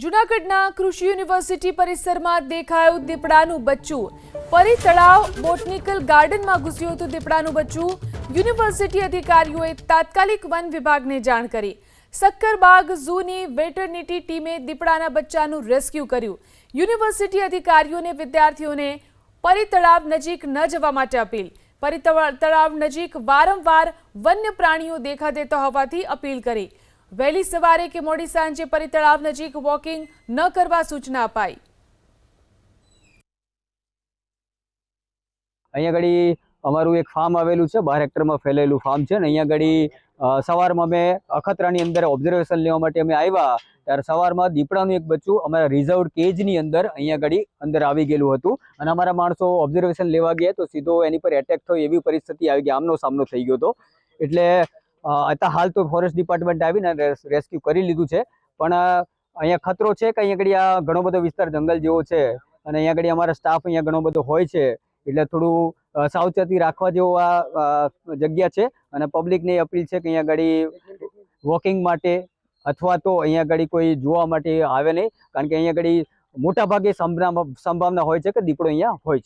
જૂનાગઢના કૃષિ યુનિવર્સિટી પરિસરમાં દેખાયું દીપડાનું બચ્ચું। પરી તળાવ બોટનિકલ ગાર્ડનમાં ઘૂસ્યું હતું દીપડાનું બચ્ચું। યુનિવર્સિટી અધિકારીઓએ તાત્કાલિક વન વિભાગને જાણ કરી। સક્કરબાગ ઝૂની વેટરનિટી ટીમે દીપડાના બચ્ચાનું રેસ્ક્યુ કર્યું। યુનિવર્સિટી અધિકારીઓને વિદ્યાર્થીઓને પરી તળાવ નજીક ન જવા માટે અપીલ। પરી તળાવ નજીક વારંવાર વન્ય પ્રાણીઓ દેખા દેતા હોવાથી અપીલ કરી। વહેલી સવારે કે મોડી સાંજે પરી તળાવ નજીક વોકિંગ ન કરવા સૂચના અપાઈ। અહીંયા આગળ અમારું એક ફાર્મ આવેલું છે, 12 હેક્ટરમાં ફેલાયેલું ફાર્મ છે ને અહીંયા આગળ સવારમાં અમે અખતરાની અંદર ઓબ્ઝર્વેશન લેવા માટે અમે આવ્યા ત્યારે સવારમાં દીપડાનું એક બચ્ચું અમારા રિઝર્વડ કેજની અંદર અહીંયા આગળ અંદર આવી ગયેલું હતું અને અમારા માણસો ઓબ્ઝર્વેશન લેવા ગયા તો સીધો એની પર એટેક થયો એવી પરિસ્થિતિ આવી ગઈ, આમનો સામનો થઈ ગયો હતો। એટલે અત્યારે હાલ તો ફોરેસ્ટ ડિપાર્ટમેન્ટ આવીને રેસ્ક્યુ કરી લીધું છે, પણ અહીંયા ખતરો છે કે અહીંયા આગળ આ ઘણો બધો વિસ્તાર જંગલ જેવો છે અને અહીંયા આગળ અમારા સ્ટાફ અહીંયા ઘણો બધો હોય છે એટલે થોડું સાવચેતી રાખવા જેવો આ જગ્યા છે અને પબ્લિકને અપીલ છે કે અહીંયા આગળ વોકિંગ માટે અથવા તો અહીંયા આગળ કોઈ જોવા માટે આવે નહીં, કારણ કે અહીંયા આગળ મોટા ભાગે સંભાવના હોય છે કે દીપડો અહીંયા હોય છે।